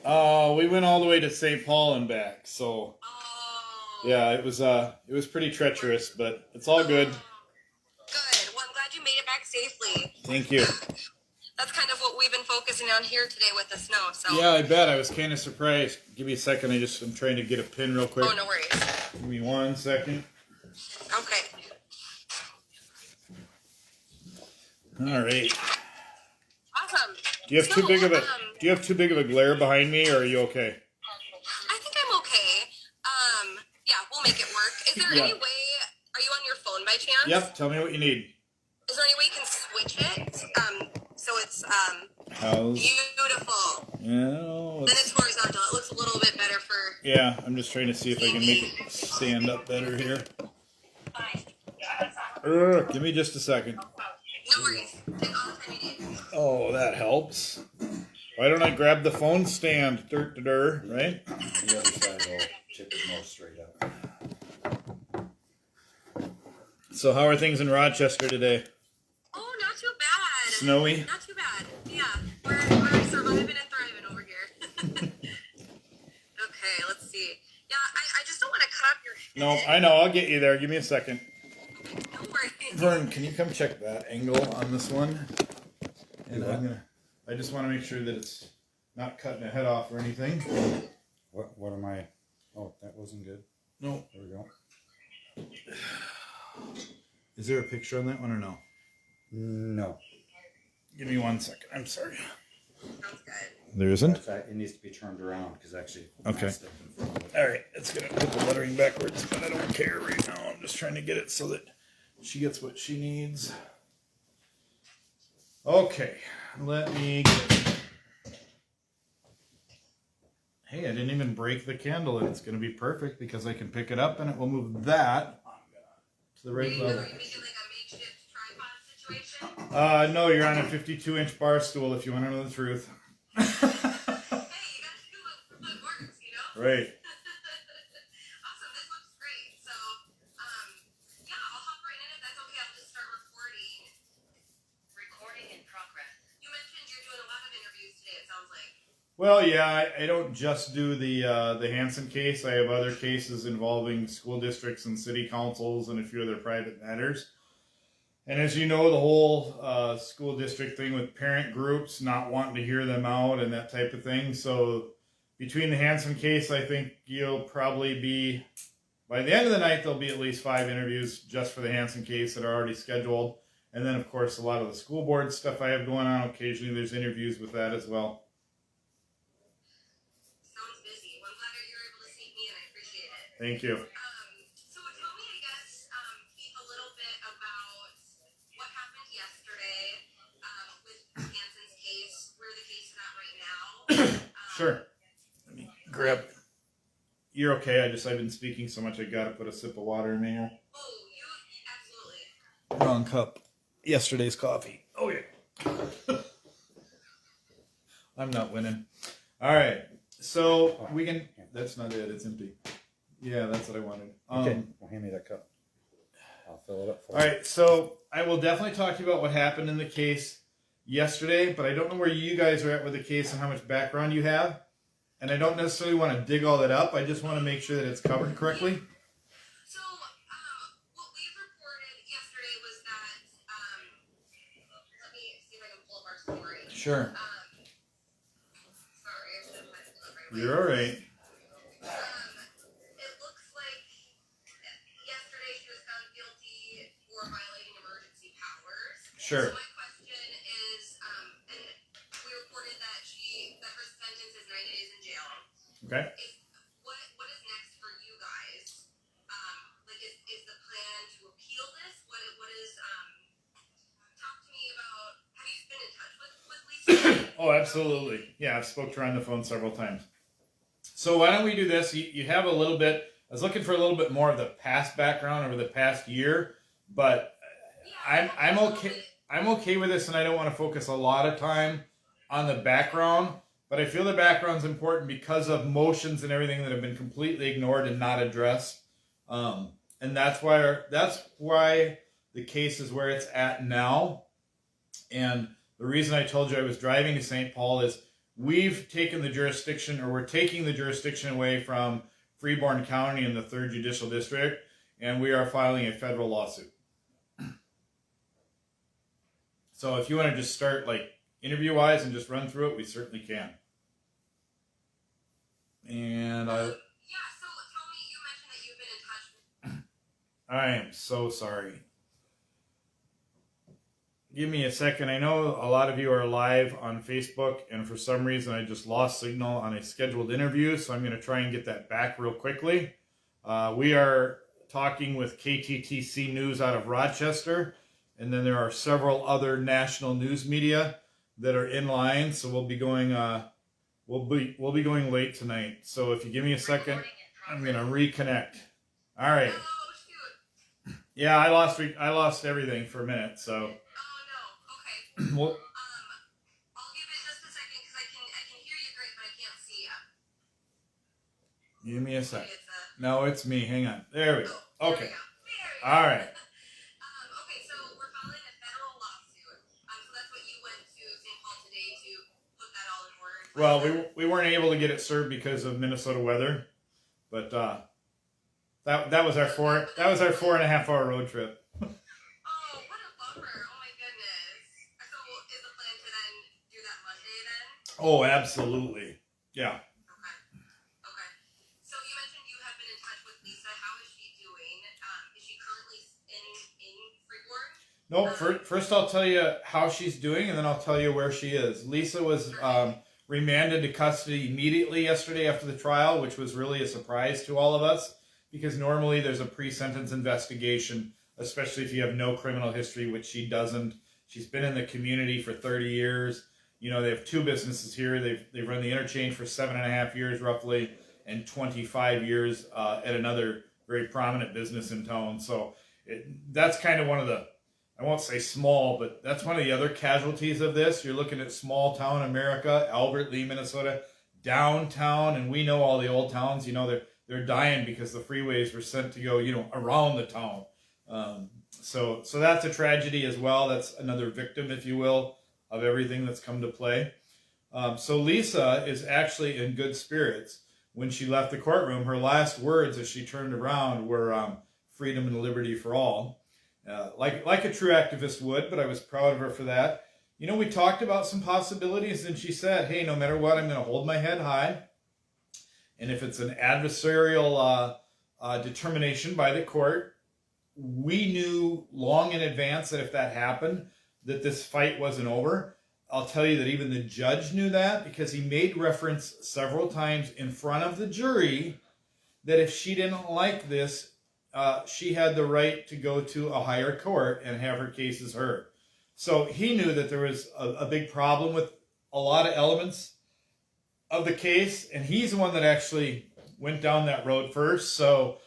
We went all the way to St. Paul and back, so yeah, it was pretty treacherous, but it's all good. Good. Well, I'm glad you made it back safely. Thank you. That's kind of what we've been focusing on here today with the snow. So yeah, I bet. I was kind of surprised. Give me a second. I'm trying to get a pin real quick. Oh, no worries. Give me 1 second. Okay. All right. Awesome. Do you have too big of a glare behind me, or are you okay? I think I'm okay. Yeah, we'll make it work. Is there any way? Are you on your phone by chance? Yep. Tell me what you need. Is there any way you can switch it? So it's How's... beautiful. Yeah. Then it's horizontal. It looks a little bit better for. Yeah, I'm just trying to see if I can make it stand up better here. Give me just a second. No worries. Take all the time you need. Oh, that helps. Why don't I grab the phone stand? Right? The other side will tip it more straight up. So how are things in Rochester today? Oh, not too bad. Snowy? Not too bad. Yeah, we're surviving and thriving over here. Okay, let's see. Yeah, I just don't want to cut up your head. No, I know. I'll get you there. Give me a second. Okay, no worries. Vern, can you come check that angle on this one? And I just want to make sure that it's not cutting a head off or anything. What am I? Oh, that wasn't good. No. There we go. Is there a picture on that one or no? No. Give me 1 second. I'm sorry. Sounds good. There isn't? It needs to be turned around because actually. Okay. All right. It's going to put the lettering backwards, but I don't care right now. I'm just trying to get it so that she gets what she needs. Okay. Let me get it. Hey, I didn't even break the candle, and it's going to be perfect because I can pick it up and it will move that to the right level. Are you making like a makeshift tripod situation? No, you're on a 52-inch bar stool if you want to know the truth. Hey, you gotta do what works, you know? Right. Awesome, this looks great. So, yeah, I'll hop right in if that's okay. I'll just start recording. Recording in progress. You mentioned you're doing a lot of interviews today, it sounds like. Well, yeah, I don't just do the Hanson case. I have other cases involving school districts and city councils and a few other private matters. And as you know, the whole school district thing with parent groups not wanting to hear them out and that type of thing. So between the Hanson case, I think you'll probably be, by the end of the night, there'll be at least 5 interviews just for the Hanson case that are already scheduled. And then, of course, a lot of the school board stuff I have going on. Occasionally there's interviews with that as well. Thank you. So tell me, I guess, Keith, a little bit about what happened yesterday with Hanson's case, where the case is at right now. Sure. Let me grab. You're okay. I've been speaking so much I gotta put a sip of water in here. Oh, you absolutely. Wrong cup. Yesterday's coffee. Oh yeah. I'm not winning. All right. So we can. That's not it. It's empty. Yeah, that's what I wanted. Okay, well, hand me that cup. I'll fill it up for you. All right, so I will definitely talk to you about what happened in the case yesterday, but I don't know where you guys are at with the case and how much background you have. And I don't necessarily want to dig all that up. I just want to make sure that it's covered correctly. So, what we reported yesterday was that, let me see if I can pull up our story. Sure. Sorry, I should have had it pulled up right away. You're all right. It looks like yesterday she was found guilty for violating emergency powers. Sure. So my question is, and we reported that her sentence is 90 days in jail. Okay. What is next for you guys? Is the plan to appeal this? What is talk to me about? Have you been in touch with Lisa? Oh, absolutely. Yeah, I've spoke to her on the phone several times. So why don't we do this? You have a little bit. I was looking for a little bit more of the past background over the past year, but I'm okay. I'm okay with this, and I don't want to focus a lot of time on the background. But I feel the background's important because of motions and everything that have been completely ignored and not addressed. And that's why the case is where it's at now. And the reason I told you I was driving to St. Paul is we've taken the jurisdiction, or we're taking the jurisdiction away from Freeborn County in the 3rd Judicial District, and we are filing a federal lawsuit. So if you want to just start like interview-wise and just run through it, we certainly can. And Yeah, so tell me, you mentioned that you've been in touch with... I am so sorry. Give me a second. I know a lot of you are live on Facebook, and for some reason I just lost signal on a scheduled interview, so I'm going to try and get that back real quickly. We are talking with KTTC News out of Rochester, and then there are several other national news media that are in line, so we'll be going late tonight. So if you give me a second, I'm going to reconnect. All right. Oh, shoot. Yeah, I lost everything for a minute, so... Oh, no. Okay. Well, I'll give it just a second because I can hear you great, but I can't see you. give me a sec. Maybe it's No, it's me. Hang on. There we go. there Okay. we go. There we go. All right. Okay, so we're filing a federal lawsuit. So that's what you went to St. Paul today to put that all in order. Well, we weren't able to get it served because of Minnesota weather, but that was our 4.5 hour road trip. Oh, what a bummer. Oh my goodness. So is the plan to then do that Monday then? Oh, absolutely. Yeah. Okay. So you mentioned you have been in touch with Lisa. How is she doing? Is she currently in Freeborn? No, first I'll tell you how she's doing, and then I'll tell you where she is. Lisa was remanded to custody immediately yesterday after the trial, which was really a surprise to all of us, because normally there's a pre-sentence investigation, especially if you have no criminal history, which she doesn't. She's been in the community for 30 years. You know, they have 2 businesses here. They've run the Interchange for 7.5 years roughly, and 25 years at another very prominent business in town. So that's kind of one of the, I won't say small, but that's one of the other casualties of this. You're looking at small town America, Albert Lea, Minnesota, downtown, and we know all the old towns, you know, they're dying because the freeways were sent to go, you know, around the town. So that's a tragedy as well. That's another victim, if you will, of everything that's come to play. So Lisa is actually in good spirits. When she left the courtroom, her last words as she turned around were freedom and liberty for all. Like a true activist would, but I was proud of her for that. You know, we talked about some possibilities, and she said, hey, no matter what, I'm going to hold my head high. And if it's an adversarial determination by the court, we knew long in advance that if that happened, that this fight wasn't over. I'll tell you that even the judge knew that, because he made reference several times in front of the jury that if she didn't like this, she had the right to go to a higher court and have her cases heard. So he knew that there was a big problem with a lot of elements of the case, and he's the one that actually went down that road first. So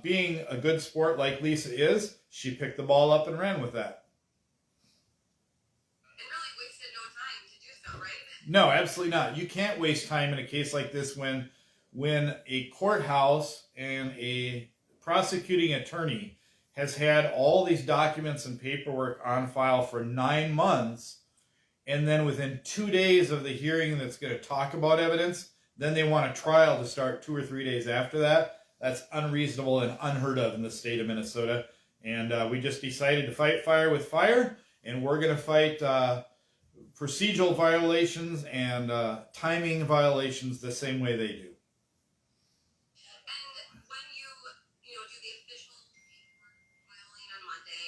being a good sport like Lisa is, she picked the ball up and ran with that. And really wasted no time to do so, right? No, absolutely not. You can't waste time in a case like this when a courthouse and a prosecuting attorney has had all these documents and paperwork on file for 9 months, and then within 2 days of the hearing that's going to talk about evidence, then they want a trial to start 2 or 3 days after that. That's unreasonable and unheard of in the state of Minnesota. And we just decided to fight fire with fire, and we're going to fight procedural violations and timing violations the same way they do. And when you do the official paperwork filing on Monday,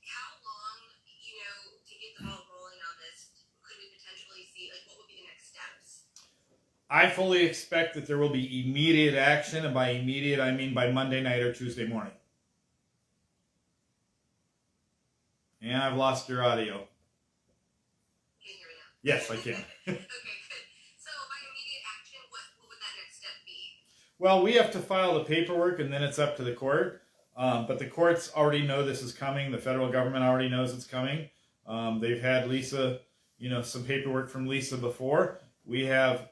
how long, to get the ball rolling on this, could we potentially see, like, what would be the next steps? I fully expect that there will be immediate action, and by immediate, I mean by Monday night or Tuesday morning. And I've lost your audio. Can you hear me now? Yes, I can. Okay, good. So by immediate action, what would that next step be? Well, we have to file the paperwork, and then it's up to the court. But the courts already know this is coming. The federal government already knows it's coming. They've had Lisa, some paperwork from Lisa before. We have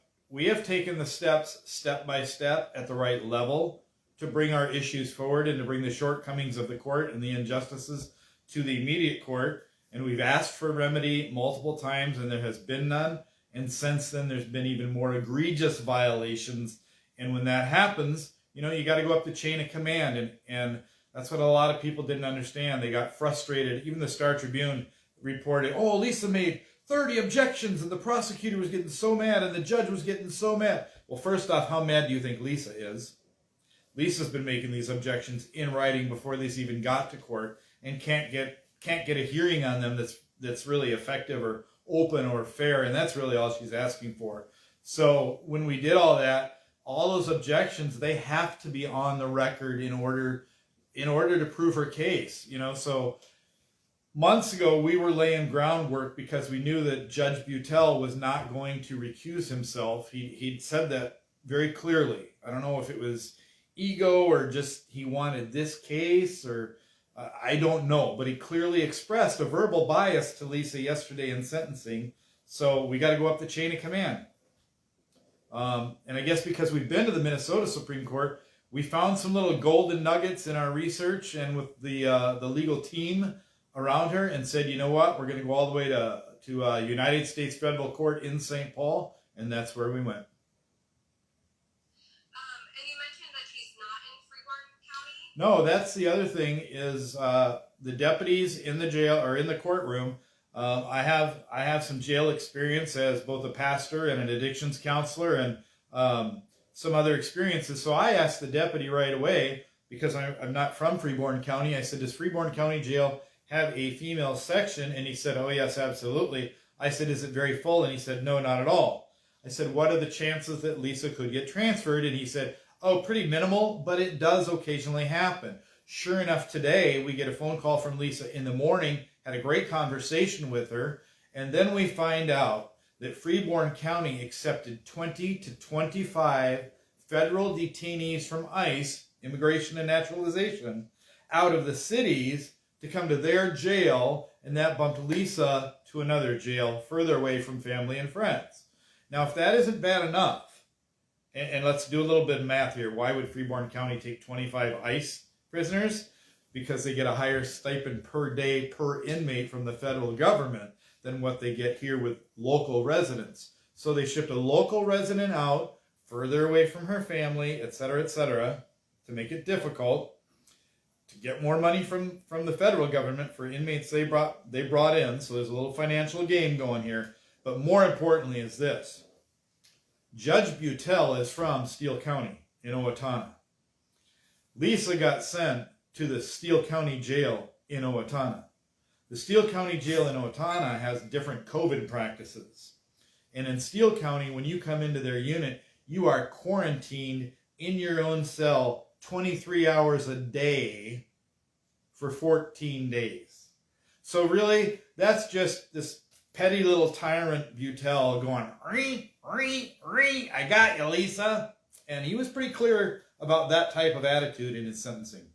taken the steps step by step at the right level to bring our issues forward and to bring the shortcomings of the court and the injustices to the immediate court. And we've asked for remedy multiple times, and there has been none. And since then, there's been even more egregious violations. And when that happens, you know, you got to go up the chain of command. And that's what a lot of people didn't understand. They got frustrated. Even the Star Tribune reported, oh, Lisa made 30 objections and the prosecutor was getting so mad and the judge was getting so mad. Well, first off, how mad do you think Lisa is? Lisa's been making these objections in writing before these even got to court and can't get a hearing on them that's really effective or open or fair, and that's really all she's asking for. So when we did all that, all those objections, they have to be on the record in order to prove her case. You know, so months ago we were laying groundwork because we knew that Judge Butel was not going to recuse himself. He'd said that very clearly. I don't know if it was ego or just he wanted this case, or I don't know, but he clearly expressed a verbal bias to Lisa yesterday in sentencing. So we got to go up the chain of command. And I guess because we've been to the Minnesota Supreme Court, we found some little golden nuggets in our research and with the legal team around her, and said, you know what, we're going to go all the way to United States Federal Court in St. Paul, and that's where we went. And you mentioned that she's not in Freeborn County? No, that's the other thing is the deputies in the jail or in the courtroom. I have some jail experience as both a pastor and an addictions counselor and some other experiences. So I asked the deputy right away, because I'm not from Freeborn County. I said, does Freeborn County Jail have a female section? And he said, oh yes, absolutely. I said, is it very full? And he said, no, not at all. I said, what are the chances that Lisa could get transferred? And he said, oh, pretty minimal, but it does occasionally happen. Sure enough, today we get a phone call from Lisa in the morning, had a great conversation with her, and then we find out that Freeborn County accepted 20 to 25 federal detainees from ICE, Immigration and Naturalization, out of the cities to come to their jail, and that bumped Lisa to another jail further away from family and friends. Now, if that isn't bad enough, and let's do a little bit of math here. Why would Freeborn County take 25 ICE prisoners? Because they get a higher stipend per day per inmate from the federal government than what they get here with local residents. So they shipped a local resident out further away from her family, etc., to make it difficult to get more money from the federal government for inmates they brought in. So there's a little financial game going here. But more importantly is this. Judge Butel is from Steele County in Owatonna. Lisa got sent to the Steele County Jail in Owatonna. The Steele County Jail in Owatonna has different COVID practices. And in Steele County, when you come into their unit, you are quarantined in your own cell 23 hours a day for 14 days. So really, that's just this petty little tyrant Butel going, I got you, Lisa. And he was pretty clear about that type of attitude in his sentencing. When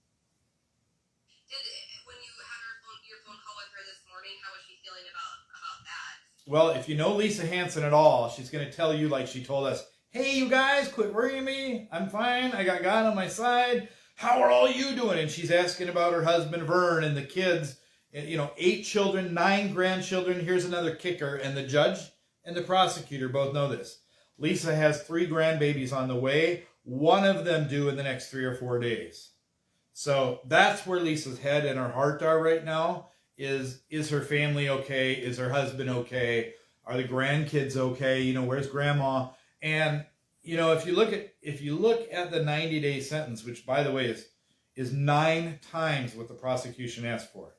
you had your phone call with her this morning, how was she feeling about that? Well, if you know Lisa Hanson at all, she's going to tell you like she told us, hey, you guys, quit worrying me. I'm fine. I got God on my side. How are all you doing? And she's asking about her husband, Vern, and the kids. 8 children, 9 grandchildren. Here's another kicker. And the judge and the prosecutor both know this. Lisa has 3 grandbabies on the way. One of them due in the next 3 or 4 days. So that's where Lisa's head and her heart are right now. Is her family okay? Is her husband okay? Are the grandkids okay? Where's grandma? And if you look at the 90-day sentence, which by the way is 9 times what the prosecution asked for.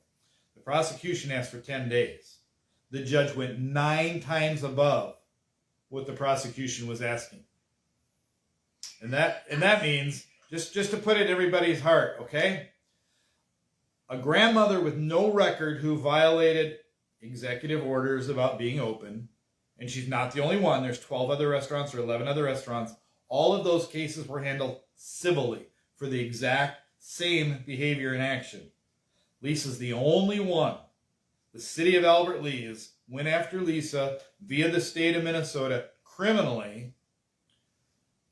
The prosecution asked for 10 days. The judge went 9 times above what the prosecution was asking. And that means, just to put it in everybody's heart, okay? A grandmother with no record who violated executive orders about being open, and she's not the only one. There's 12 other restaurants or 11 other restaurants. All of those cases were handled civilly for the exact same behavior and action. Lisa's the only one. The city of Albert Lea went after Lisa via the state of Minnesota criminally.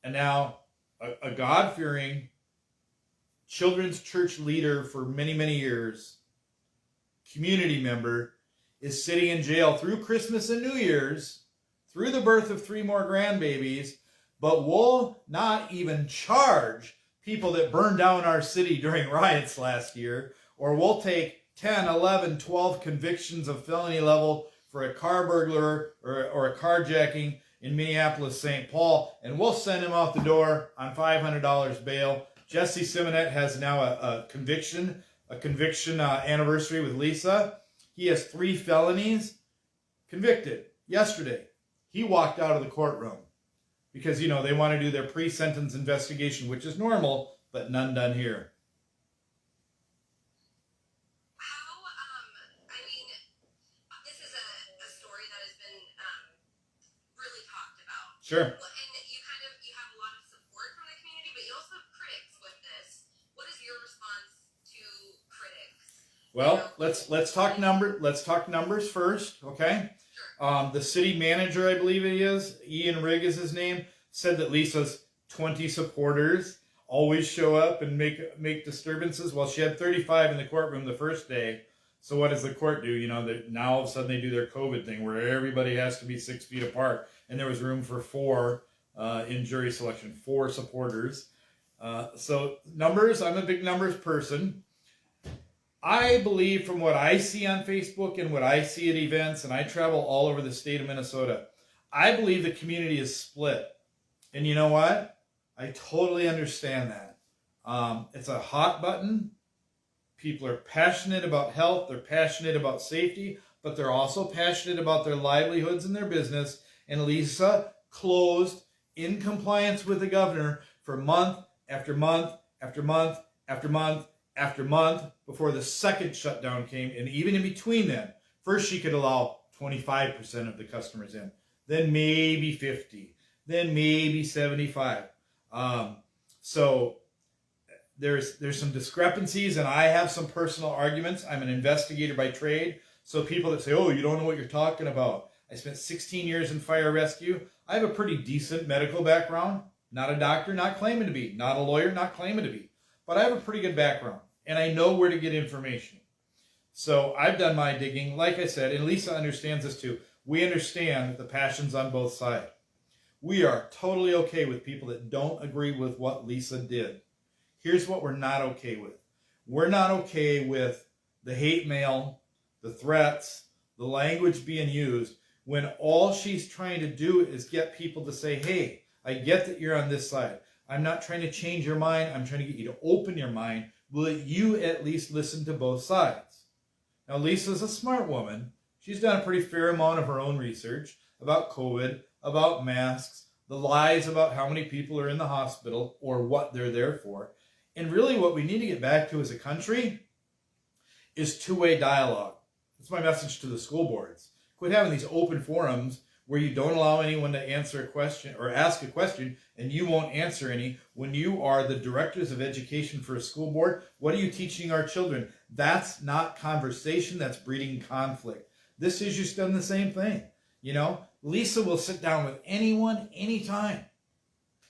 And now a God-fearing children's church leader for many, many years, community member, is sitting in jail through Christmas and New Year's through the birth of 3 more grandbabies, but we'll not even charge people that burned down our city during riots last year, or we'll take 10, 11, 12 convictions of felony level for a car burglar or a carjacking in Minneapolis, St. Paul, and we'll send him out the door on $500 bail. Jesse Simonet has now a conviction anniversary with Lisa. He has 3 felonies, convicted yesterday. He walked out of the courtroom because, they want to do their pre-sentence investigation, which is normal, but none done here. This is a story that has been really talked about. Sure. And you have a lot of support from the community, but you also have critics with this. What is your response to critics? Well, let's talk numbers first, okay? Sure. The city manager, I believe it is, Ian Rigg is his name, said that Lisa's 20 supporters always show up and make disturbances. Well, she had 35 in the courtroom the first day. So what does the court do? Now all of a sudden they do their COVID thing where everybody has to be 6 feet apart, and there was room for 4 in jury selection, 4 supporters. So numbers, I'm a big numbers person. I believe from what I see on Facebook and what I see at events, and I travel all over the state of Minnesota, I believe the community is split. And you know what? I totally understand that. It's a hot button. People are passionate about health. They're passionate about safety, but they're also passionate about their livelihoods and their business. And Lisa closed in compliance with the governor for month after month after month after month after month before the second shutdown came. And even in between then, first she could allow 25% of the customers in, then maybe 50, then maybe 75. So there's some discrepancies, and I have some personal arguments. I'm an investigator by trade. So people that say, oh, you don't know what you're talking about. I spent 16 years in fire rescue. I have a pretty decent medical background. Not a doctor, not claiming to be. Not a lawyer, not claiming to be. But I have a pretty good background, and I know where to get information. So I've done my digging, like I said, and Lisa understands this too. We understand the passions on both sides. We are totally okay with people that don't agree with what Lisa did. Here's what we're not okay with. We're not okay with the hate mail, the threats, the language being used, when all she's trying to do is get people to say, hey, I get that you're on this side. I'm not trying to change your mind. I'm trying to get you to open your mind. Will you at least listen to both sides? Now, Lisa's a smart woman. She's done a pretty fair amount of her own research about COVID, about masks, the lies about how many people are in the hospital or what they're there for. And really what we need to get back to as a country is two-way dialogue. That's my message to the school boards. Quit having these open forums where you don't allow anyone to answer a question or ask a question and you won't answer any. When you are the directors of education for a school board, what are you teaching our children? That's not conversation, that's breeding conflict. This issue's done the same thing. Lisa will sit down with anyone, anytime,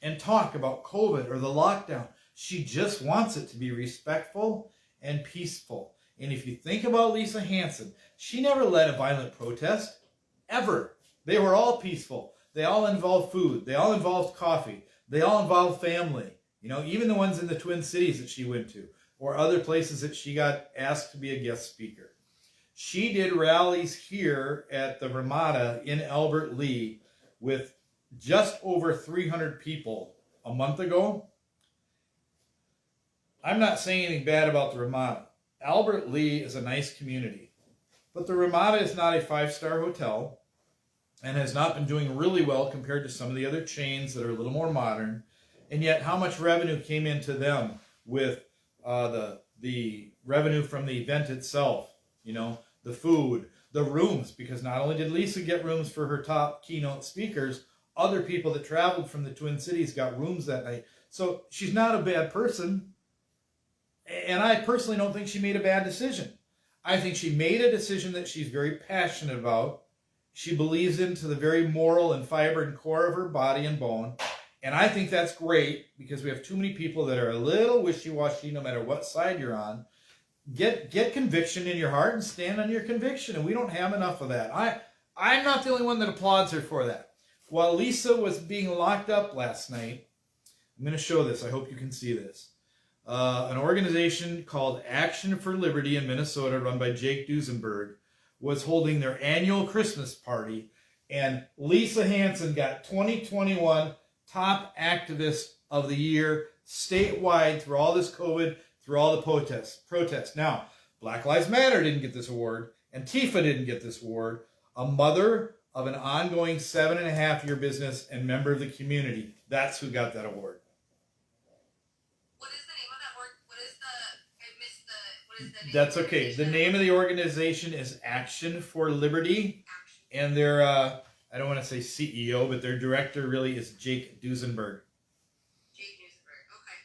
and talk about COVID or the lockdown. She just wants it to be respectful and peaceful. And if you think about Lisa Hanson, she never led a violent protest, ever. They were all peaceful. They all involved food. They all involved coffee. They all involved family. Even the ones in the Twin Cities that she went to, or other places that she got asked to be a guest speaker. She did rallies here at the Ramada in Albert Lea with just over 300 people a month ago. I'm not saying anything bad about the Ramada. Albert Lea is a nice community, but the Ramada is not a 5-star hotel and has not been doing really well compared to some of the other chains that are a little more modern. And yet how much revenue came into them with the revenue from the event itself, the food, the rooms, because not only did Lisa get rooms for her top keynote speakers, other people that traveled from the Twin Cities got rooms that night. So she's not a bad person. And I personally don't think she made a bad decision. I think she made a decision that she's very passionate about. She believes into the very moral and fiber and core of her body and bone. And I think that's great because we have too many people that are a little wishy-washy no matter what side you're on. Get conviction in your heart and stand on your conviction. And we don't have enough of that. I'm not the only one that applauds her for that. While Lisa was being locked up last night, I'm going to show this. I hope you can see this. An organization called Action for Liberty in Minnesota, run by Jake Duesenberg, was holding their annual Christmas party, and Lisa Hanson got 2021 Top Activist of the Year statewide through all this COVID, through all the protests. Now, Black Lives Matter didn't get this award, Antifa didn't get this award. A mother of an ongoing 7.5-year business and member of the community, that's who got that award. What is the name of that org? What is the name? That's okay. The name of the organization is Action for Liberty, Action. and their, I don't want to say CEO, but their director really is Jake Duesenberg. Jake Duesenberg. Okay.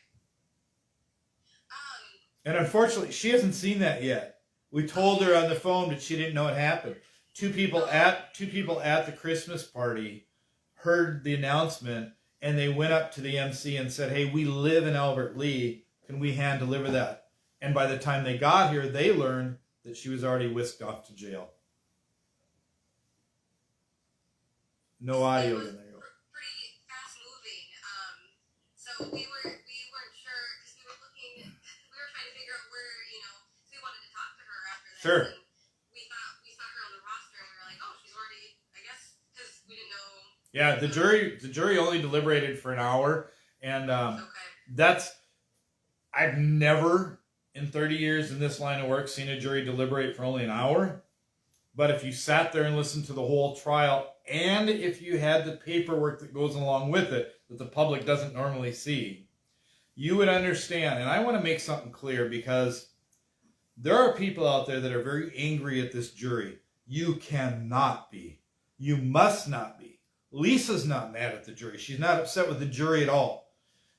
And unfortunately, she hasn't seen that yet. We told her on the phone, but she didn't know it happened. Two people at the Christmas party heard the announcement, and they went up to the MC and said, "Hey, we live in Albert Lea. Can we hand deliver that?" And by the time they got here, they learned that she was already whisked off to jail. No audio. There you go. Pretty fast moving. So we weren't sure because we were trying to figure out where, so we wanted to talk to her after this. Sure. And we saw her on the roster and we were like, oh, she's already, I guess, because we didn't know. Yeah, the jury only deliberated for an hour, and Okay. I've never in 30 years in this line of work seen a jury deliberate for only an hour. But if you sat there and listened to the whole trial, and if you had the paperwork that goes along with it that the public doesn't normally see, you would understand. And I want to make something clear, because there are people out there that are very angry at this jury. You cannot be. You must not be. Lisa's not mad at the jury. She's not upset with the jury at all.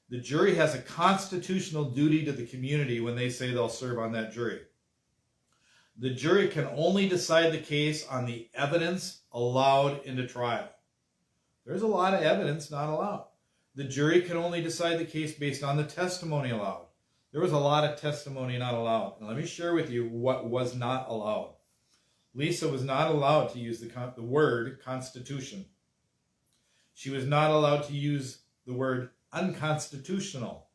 The jury has a constitutional duty to the community when they say they'll serve on that jury. The jury can only decide the case on the evidence allowed into trial. There's a lot of evidence not allowed. The jury can only decide the case based on the testimony allowed. There was a lot of testimony not allowed. And let me share with you what was not allowed. Lisa was not allowed to use the word Constitution. She was not allowed to use the word unconstitutional.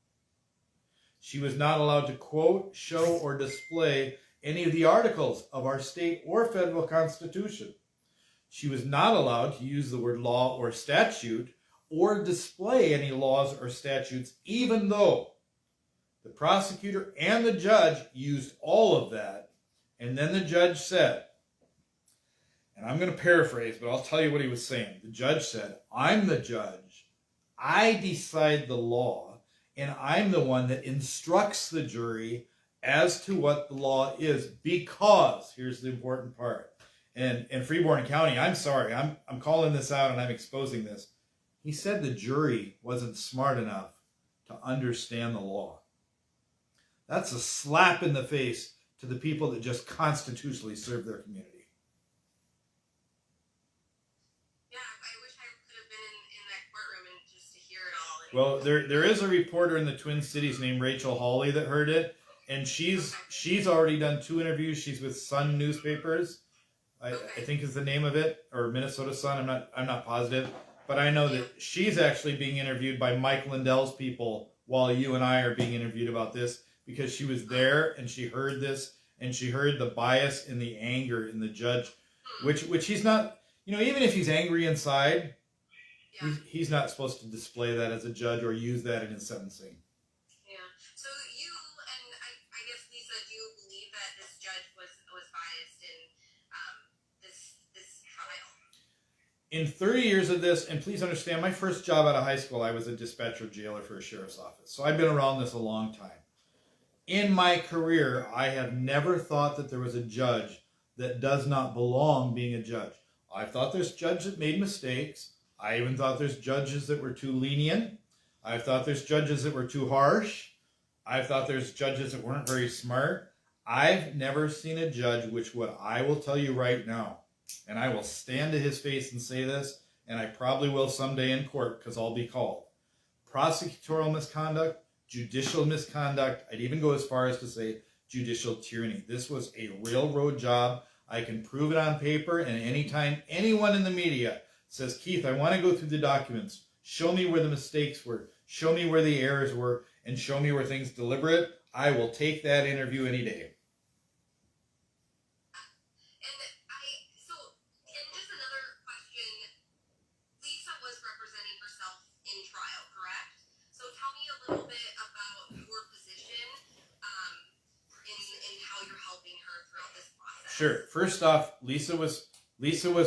She was not allowed to quote, show, or display any of the articles of our state or federal constitution. She was not allowed to use the word law or statute or display any laws or statutes, even though the prosecutor and the judge used all of that. And then the judge said, and I'm going to paraphrase, but I'll tell you what he was saying. The judge said, "I'm the judge. I decide the law, and I'm the one that instructs the jury as to what the law is, because," here's the important part, and in Freeborn County, I'm sorry, I'm calling this out and I'm exposing this. He said the jury wasn't smart enough to understand the law. That's a slap in the face to the people that just constitutionally serve their community. Yeah, I wish I could have been in that courtroom and just to hear it all. Well, there is a reporter in the Twin Cities named Rachel Hawley that heard it, and she's already done 2 interviews. She's with Sun Newspapers, I think is the name of it, or Minnesota Sun. I'm not positive, but I know that she's actually being interviewed by Mike Lindell's people while you and I are being interviewed about this, because she was there and she heard this, and she heard the bias and the anger in the judge, which he's not. Even if he's angry inside, he's not supposed to display that as a judge or use that in his sentencing. Yeah. So you and I guess Lisa, do you believe that this judge was biased in this trial? In 30 years of this, and please understand, my first job out of high school, I was a dispatcher jailer for a sheriff's office. So I've been around this a long time. In my career, I have never thought that there was a judge that does not belong being a judge. I thought there's judges that made mistakes. I even thought there's judges that were too lenient. I thought there's judges that were too harsh. I thought there's judges that weren't very smart. I've never seen a judge, which what I will tell you right now, and I will stand to his face and say this, and I probably will someday in court because I'll be called. Prosecutorial misconduct, judicial misconduct, I'd even go as far as to say judicial tyranny. This was a railroad job. I can prove it on paper, and anytime anyone in the media says, Keith, I want to go through the documents, show me where the mistakes were, show me where the errors were, and show me where things deliberate, I will take that interview any day. And just another question, Lisa was representing herself in trial, correct? So tell me a little bit about your position in how you're helping her throughout this process. Sure. First off, Lisa was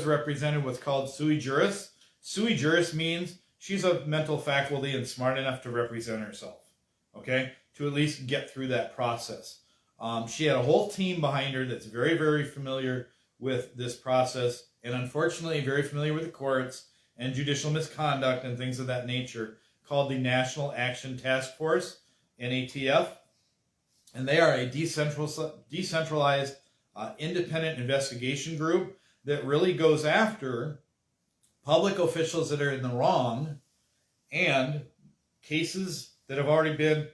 represented what's called sui juris. Sui juris means she's of mental faculty and smart enough to represent herself, okay, to at least get through that process. She had a whole team behind her that's very, very familiar with this process, and unfortunately very familiar with the courts and judicial misconduct and things of that nature, called the National Action Task Force, NATF. And they are a decentralized independent investigation group that really goes after public officials that are in the wrong and cases that have already been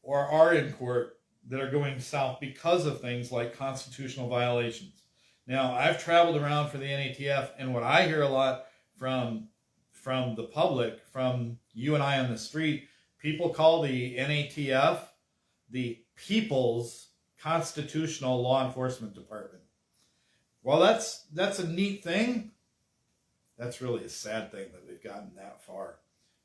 or are in court that are going south because of things like constitutional violations. Now, I've traveled around for the NATF, and what I hear a lot from the public, from you and I on the street, people call the NATF the People's Constitutional Law Enforcement Department. Well, that's a neat thing. That's really a sad thing that we've gotten that far.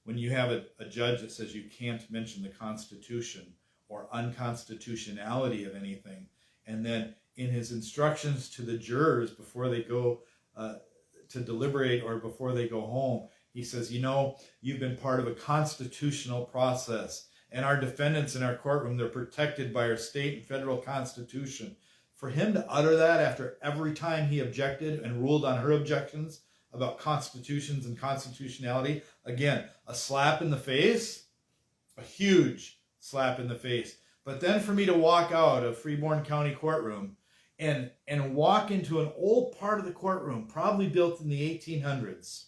When you have a judge that says you can't mention the Constitution or unconstitutionality of anything, and then in his instructions to the jurors before they go to deliberate or before they go home, he says, you know, you've been part of a constitutional process, and our defendants in our courtroom, they're protected by our state and federal constitution. For him to utter that after every time he objected and ruled on her objections about constitutions and constitutionality, again, a slap in the face, a huge slap in the face. But then for me to walk out of Freeborn County courtroom and walk into an old part of the courtroom, probably built in the 1800s.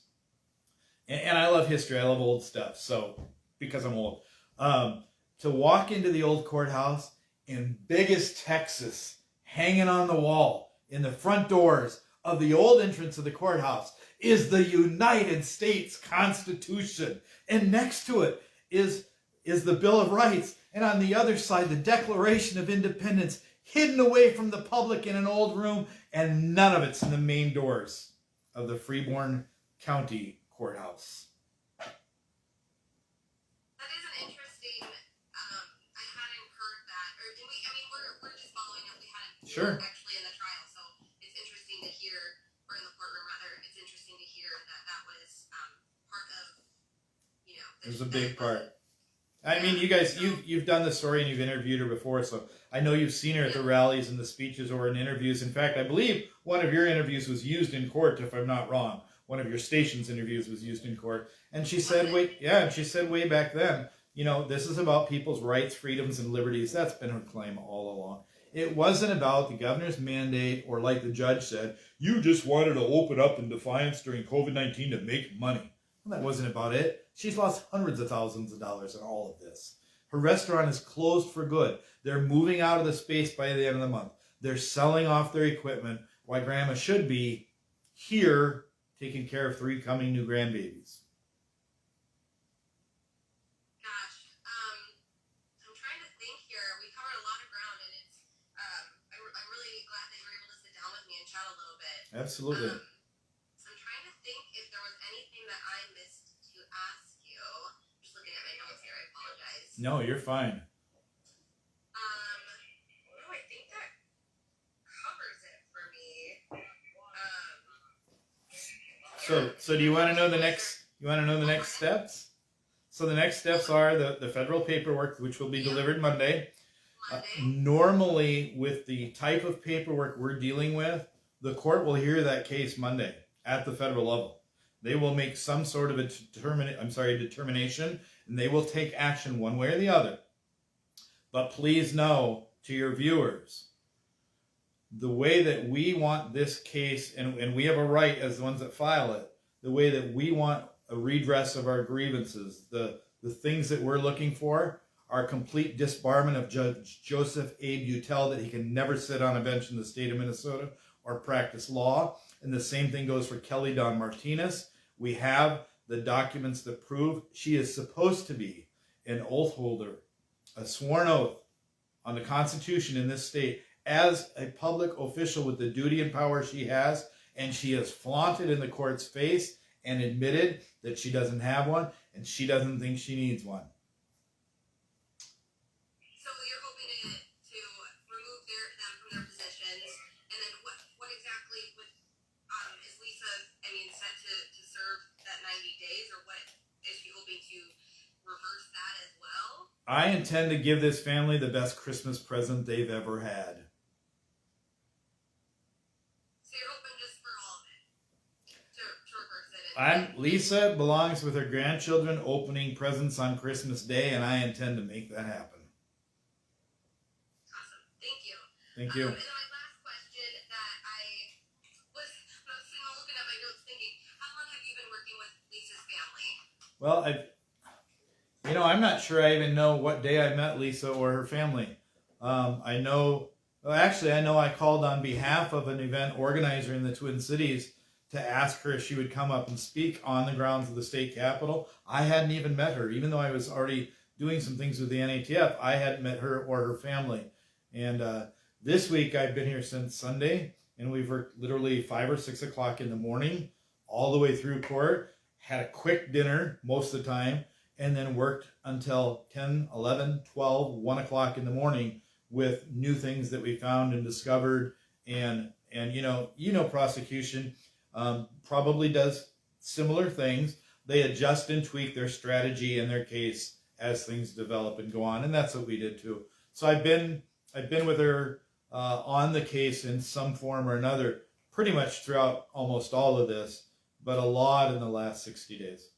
And I love history. I love old stuff. So, because I'm old. To walk into the old courthouse in biggest Texas, hanging on the wall in the front doors of the old entrance of the courthouse is the United States Constitution. And next to it is the Bill of Rights. And on the other side, the Declaration of Independence, hidden away from the public in an old room, and none of it's in the main doors of the Freeborn County Courthouse. That is an interesting, I hadn't heard that, we're just following up, we hadn't Sure. actually in the trial, so it's interesting to hear, or in the courtroom rather, it's interesting to hear that was part of, It was a big part. I mean, you guys, you've done the story and you've interviewed her before, so I know you've seen her at the rallies and the speeches or in interviews. In fact, I believe one of your interviews was used in court, if I'm not wrong. One of your station's interviews was used in court. And she said, way back then, this is about people's rights, freedoms, and liberties. That's been her claim all along. It wasn't about the governor's mandate or, like the judge said, you just wanted to open up in defiance during COVID-19 to make money. Well, that wasn't about it. She's lost hundreds of thousands of dollars in all of this. Her restaurant is closed for good. They're moving out of the space by the end of the month. They're selling off their equipment while Grandma should be here taking care of 3 coming new grandbabies. Gosh, I'm trying to think here. We covered a lot of ground, and it's, I'm really glad that you were able to sit down with me and chat a little bit. Absolutely. So I'm trying to think if there was anything that I missed to ask you. Just looking at my notes here, I apologize. No, you're fine. No, I think that covers it for me. So do you want to know the next? You want to know the next steps? So the next steps are the federal paperwork, which will be delivered Monday. Normally, with the type of paperwork we're dealing with, the court will hear that case Monday at the federal level. They will make some sort of a determination, and they will take action one way or the other. But please know, to your viewers, the way that we want this case, and we have a right as the ones that file it, the way that we want a redress of our grievances, the things that we're looking for are complete disbarment of Judge Joseph A. Butel, that he can never sit on a bench in the state of Minnesota, or practice law. And the same thing goes for Kelly Dawn Martinez. We have the documents that prove she is supposed to be an oath holder, a sworn oath on the Constitution in this state as a public official with the duty and power she has, and she has flaunted in the court's face and admitted that she doesn't have one and she doesn't think she needs one. So you're hoping to remove them from their positions, and then what exactly is Lisa, set to serve that 90 days, or what is she hoping to reverse that as well? I intend to give this family the best Christmas present they've ever had. So you're hoping just for all of it to reverse it? Lisa belongs with her grandchildren opening presents on Christmas Day, and I intend to make that happen. Awesome. Thank you. Thank you. And then my last question that I was looking at my notes thinking, how long have you been working with Lisa's family? Well, I'm not sure I even know what day I met Lisa or her family. I know I called on behalf of an event organizer in the Twin Cities to ask her if she would come up and speak on the grounds of the state capitol. I hadn't even met her, even though I was already doing some things with the NATF. I hadn't met her or her family. And this week I've been here since Sunday, and we've worked literally 5 or 6 o'clock in the morning all the way through court, had a quick dinner most of the time, and then worked until 10, 11, 12, 1 o'clock in the morning with new things that we found and discovered. And prosecution probably does similar things. They adjust and tweak their strategy and their case as things develop and go on, and that's what we did too. So I've been with her on the case in some form or another pretty much throughout almost all of this, but a lot in the last 60 days.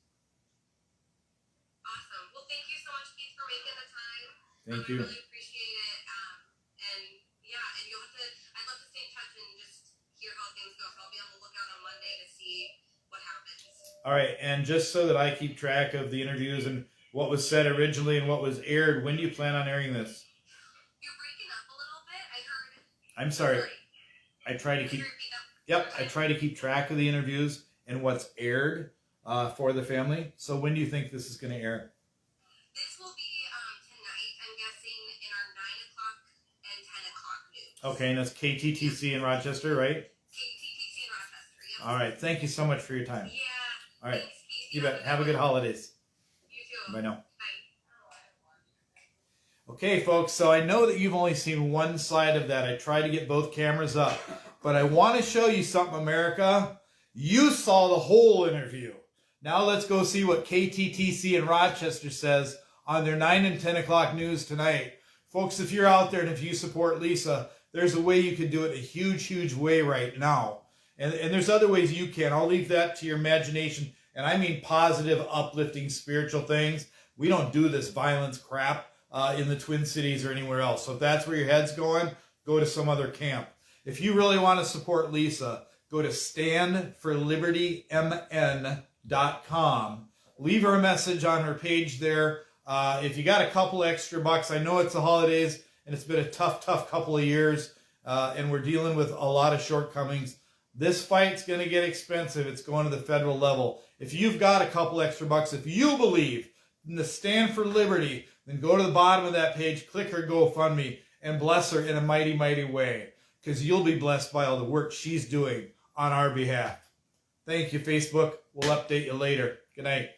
Awesome. Well, thank you so much, Keith, for making the time. Thank you. I really appreciate it. And I'd love to stay in touch and just hear how things go. So I'll be on the lookout on Monday to see what happens. All right, and just so that I keep track of the interviews and what was said originally and what was aired, when do you plan on airing this? You're breaking up a little bit. I heard. I'm sorry. I try to keep. Yep, I try to keep track of the interviews and what's aired for the family. So when do you think this is going to air? This will be tonight, I'm guessing, in our 9 o'clock and 10 o'clock news. Okay, and that's KTTC in Rochester, right? KTTC in Rochester, yep. All right, thank you so much for your time. Yeah. All right, Thanks, Keith. you bet. Have a good holidays. You too. Bye now. Bye. Okay, folks, so I know that you've only seen one side of that. I tried to get both cameras up, but I want to show you something, America. You saw the whole interview. Now let's go see what KTTC in Rochester says on their 9 and 10 o'clock news tonight. Folks, if you're out there and if you support Lisa, there's a way you can do it a huge, huge way right now. And there's other ways you can. I'll leave that to your imagination. And I mean positive, uplifting, spiritual things. We don't do this violence crap in the Twin Cities or anywhere else. So if that's where your head's going, go to some other camp. If you really want to support Lisa, go to standforlibertymn.com. Leave her a message on her page there. If you got a couple extra bucks, I know it's the holidays and it's been a tough couple of years, and we're dealing with a lot of shortcomings. This fight's going to get expensive. It's going to the federal level. If you've got a couple extra bucks, if you believe in the Stand for Liberty, then go to the bottom of that page, click her GoFundMe, and bless her in a mighty, mighty way, because you'll be blessed by all the work she's doing on our behalf. Thank you, Facebook. We'll update you later. Good night.